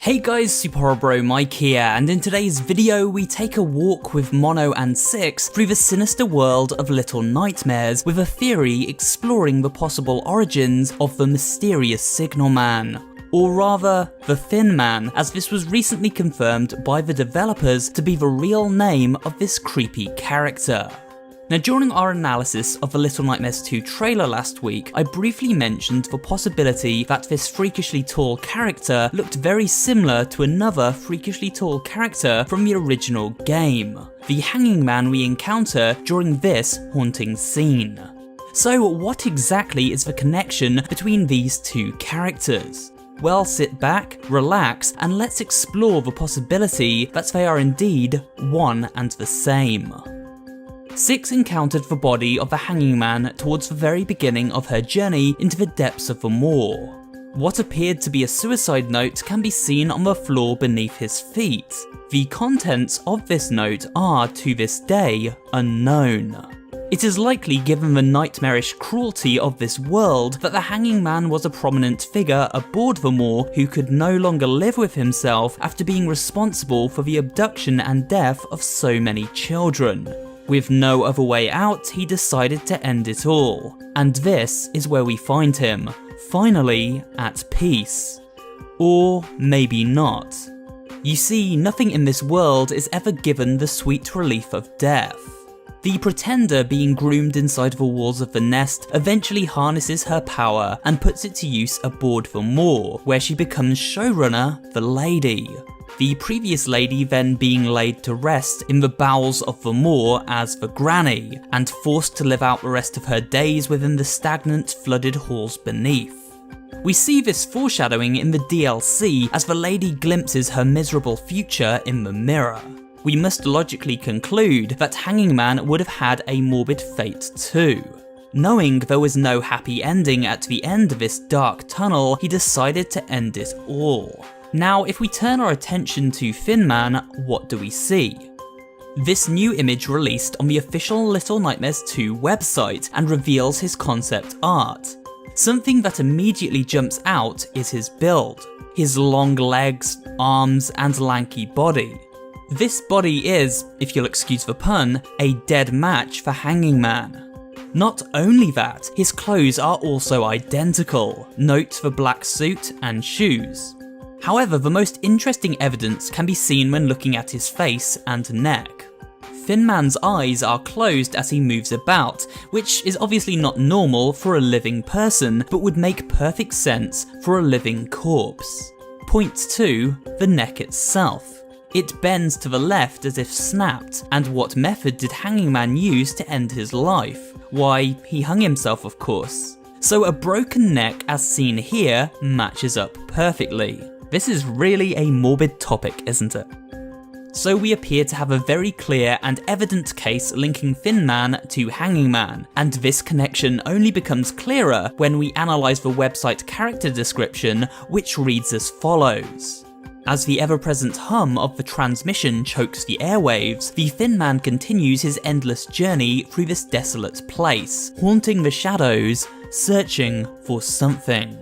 Hey guys, Super Horror Bro Mike here, and in today's video we take a walk with Mono and Six through the sinister world of Little Nightmares with a theory exploring the possible origins of the mysterious Signal Man. Or rather, the Thin Man, as this was recently confirmed by the developers to be the real name of this creepy character. Now, during our analysis of the Little Nightmares 2 trailer last week, I briefly mentioned the possibility that this freakishly tall character looked very similar to another freakishly tall character from the original game, the Hanging Man we encounter during this haunting scene. So what exactly is the connection between these two characters? Well, sit back, relax, and let's explore the possibility that they are indeed one and the same. Six encountered the body of the Hanging Man towards the very beginning of her journey into the depths of the moor. What appeared to be a suicide note can be seen on the floor beneath his feet. The contents of this note are, to this day, unknown. It is likely, given the nightmarish cruelty of this world, that the Hanging Man was a prominent figure aboard the moor who could no longer live with himself after being responsible for the abduction and death of so many children. With no other way out, he decided to end it all. And this is where we find him, finally at peace. Or maybe not. You see, nothing in this world is ever given the sweet relief of death. The Pretender being groomed inside the walls of the nest eventually harnesses her power and puts it to use aboard the moor, where she becomes showrunner, the Lady. The previous lady then being laid to rest in the bowels of the moor as the Granny, and forced to live out the rest of her days within the stagnant, flooded halls beneath. We see this foreshadowing in the DLC as the lady glimpses her miserable future in the mirror. We must logically conclude that Hanging Man would have had a morbid fate too. Knowing there was no happy ending at the end of this dark tunnel, he decided to end it all. Now, if we turn our attention to Thin Man, what do we see? This new image released on the official Little Nightmares 2 website and reveals his concept art. Something that immediately jumps out is his build, his long legs, arms, and lanky body. This body is, if you'll excuse the pun, a dead match for Hanging Man. Not only that, his clothes are also identical, note the black suit and shoes. However, the most interesting evidence can be seen when looking at his face and neck. Thin Man's eyes are closed as he moves about, which is obviously not normal for a living person, but would make perfect sense for a living corpse. Point 2, the neck itself. It bends to the left as if snapped, and what method did Hanging Man use to end his life? Why, he hung himself, of course. So a broken neck as seen here matches up perfectly. This is really a morbid topic, isn't it? So we appear to have a very clear and evident case linking Thin Man to Hanging Man, and this connection only becomes clearer when we analyse the website character description, which reads as follows. As the ever-present hum of the transmission chokes the airwaves, the Thin Man continues his endless journey through this desolate place, haunting the shadows, searching for something.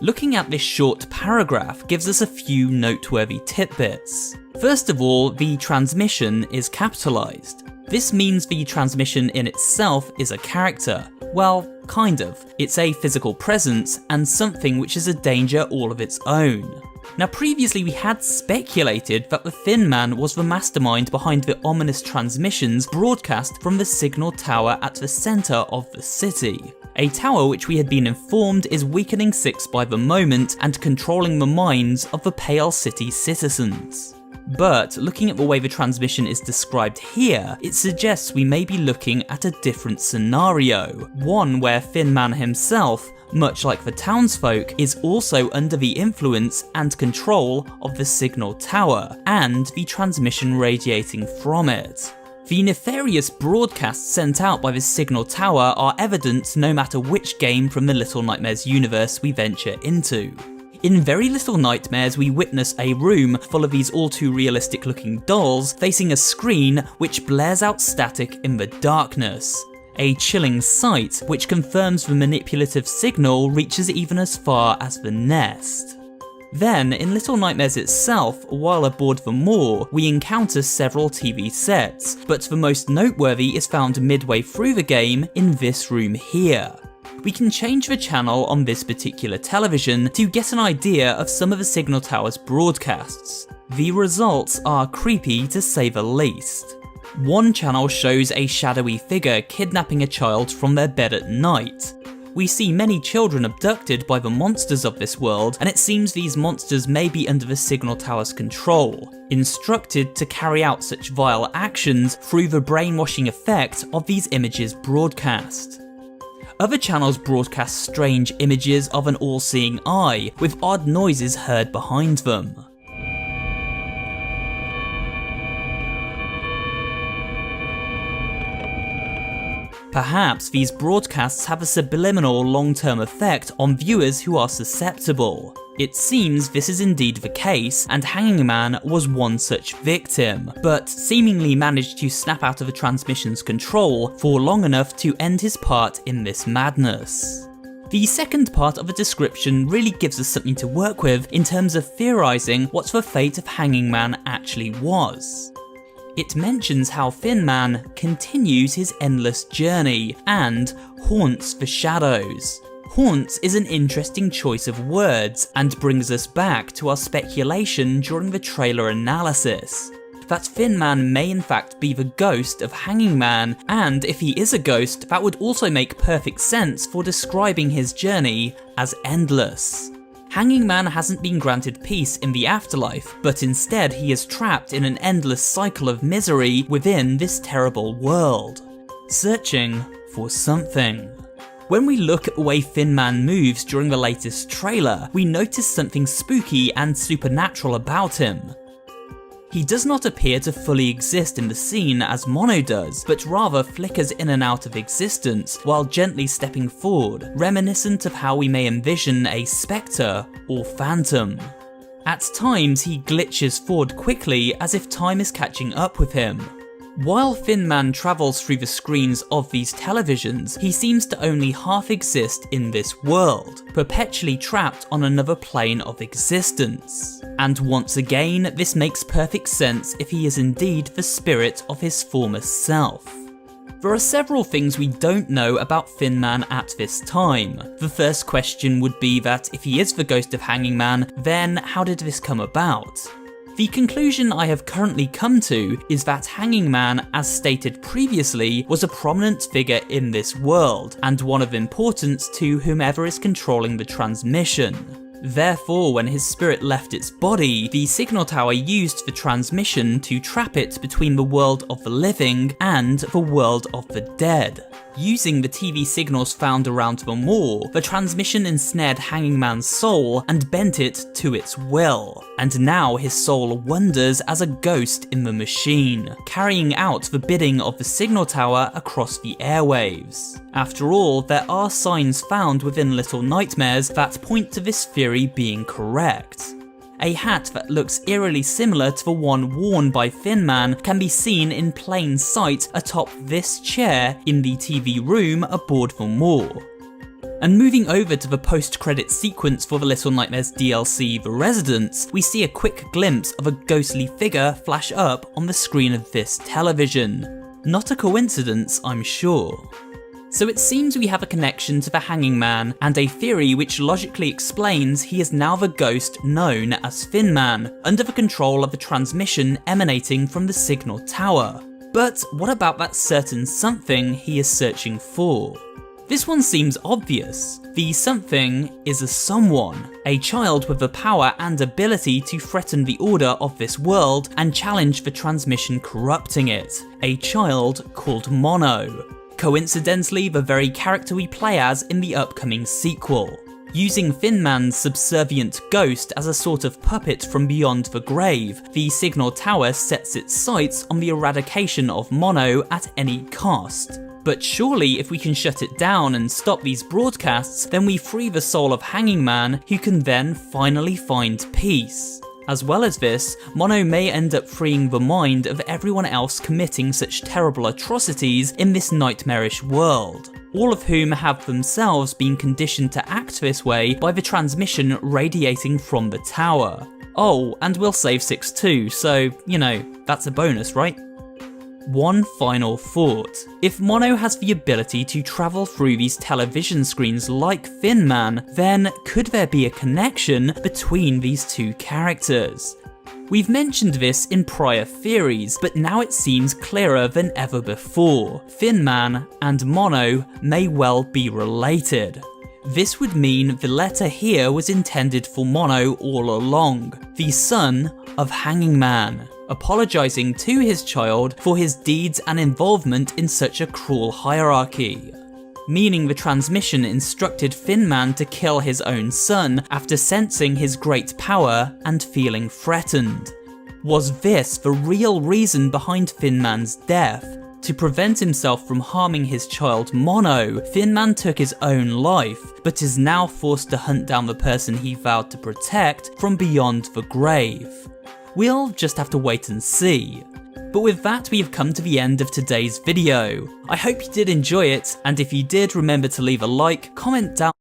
Looking at this short paragraph gives us a few noteworthy tidbits. First of all, the transmission is capitalised. This means the transmission in itself is a character. Well, kind of. It's a physical presence and something which is a danger all of its own. Now, previously we had speculated that the Thin Man was the mastermind behind the ominous transmissions broadcast from the signal tower at the centre of the city. A tower which we had been informed is weakening Six by the moment and controlling the minds of the Pale City citizens. But looking at the way the transmission is described here, it suggests we may be looking at a different scenario, one where Thin Man himself, much like the townsfolk, is also under the influence and control of the signal tower, and the transmission radiating from it. The nefarious broadcasts sent out by the signal tower are evident no matter which game from the Little Nightmares universe we venture into. In Very Little Nightmares, we witness a room full of these all too realistic looking dolls facing a screen which blares out static in the darkness. A chilling sight which confirms the manipulative signal reaches even as far as the nest. Then, in Little Nightmares itself, while aboard the moor, we encounter several TV sets, but the most noteworthy is found midway through the game in this room here. We can change the channel on this particular television to get an idea of some of the signal tower's broadcasts. The results are creepy to say the least. One channel shows a shadowy figure kidnapping a child from their bed at night. We see many children abducted by the monsters of this world, and it seems these monsters may be under the signal tower's control, instructed to carry out such vile actions through the brainwashing effect of these images broadcast. Other channels broadcast strange images of an all-seeing eye, with odd noises heard behind them. Perhaps these broadcasts have a subliminal long-term effect on viewers who are susceptible. It seems this is indeed the case, and Hanging Man was one such victim, but seemingly managed to snap out of the transmission's control for long enough to end his part in this madness. The second part of the description really gives us something to work with in terms of theorising what the fate of Hanging Man actually was. It mentions how Thin Man continues his endless journey and haunts the shadows. Haunts is an interesting choice of words and brings us back to our speculation during the trailer analysis, that Thin Man may in fact be the ghost of Hanging Man, and if he is a ghost, that would also make perfect sense for describing his journey as endless. Hanging Man hasn't been granted peace in the afterlife, but instead he is trapped in an endless cycle of misery within this terrible world, searching for something. When we look at the way Thin Man moves during the latest trailer, we notice something spooky and supernatural about him. He does not appear to fully exist in the scene as Mono does, but rather flickers in and out of existence while gently stepping forward, reminiscent of how we may envision a spectre or phantom. At times he glitches forward quickly as if time is catching up with him. While Thin Man travels through the screens of these televisions, he seems to only half exist in this world, perpetually trapped on another plane of existence. And once again, this makes perfect sense if he is indeed the spirit of his former self. There are several things we don't know about Thin Man at this time. The first question would be that if he is the ghost of Hanging Man, then how did this come about? The conclusion I have currently come to is that Hanging Man, as stated previously, was a prominent figure in this world, and one of importance to whomever is controlling the transmission. Therefore, when his spirit left its body, the signal tower used the transmission to trap it between the world of the living and the world of the dead. Using the TV signals found around the moor, the transmission ensnared Hanging Man's soul and bent it to its will, and now his soul wanders as a ghost in the machine, carrying out the bidding of the signal tower across the airwaves. After all, there are signs found within Little Nightmares that point to this theory being correct. A hat that looks eerily similar to the one worn by Thin Man can be seen in plain sight atop this chair in the TV room aboard the moor. And moving over to the post-credit sequence for the Little Nightmares DLC The Residents, we see a quick glimpse of a ghostly figure flash up on the screen of this television. Not a coincidence, I'm sure. So it seems we have a connection to the Hanging Man, and a theory which logically explains he is now the ghost known as Thin Man, under the control of the transmission emanating from the signal tower. But what about that certain something he is searching for? This one seems obvious. The something is a someone, a child with the power and ability to threaten the order of this world and challenge the transmission corrupting it, a child called Mono. Coincidentally, the very character we play as in the upcoming sequel. Using Thin Man's subservient ghost as a sort of puppet from beyond the grave, the signal tower sets its sights on the eradication of Mono at any cost. But surely if we can shut it down and stop these broadcasts, then we free the soul of Hanging Man, who can then finally find peace. As well as this, Mono may end up freeing the mind of everyone else committing such terrible atrocities in this nightmarish world. all of whom have themselves been conditioned to act this way by the transmission radiating from the tower. Oh, and we'll save 6 too, so, you know, that's a bonus, right? One final thought. If Mono has the ability to travel through these television screens like Thin Man, then could there be a connection between these two characters? We've mentioned this in prior theories, but now it seems clearer than ever before. Thin Man and Mono may well be related. This would mean the letter here was intended for Mono all along, the son of Hanging Man, apologising to his child for his deeds and involvement in such a cruel hierarchy. Meaning the transmission instructed Thin Man to kill his own son after sensing his great power and feeling threatened. Was this the real reason behind Thin Man's death? To prevent himself from harming his child Mono, Thin Man took his own life, but is now forced to hunt down the person he vowed to protect from beyond the grave. We'll just have to wait and see. But with that, we have come to the end of today's video. I hope you did enjoy it, and if you did, remember to leave a like, comment down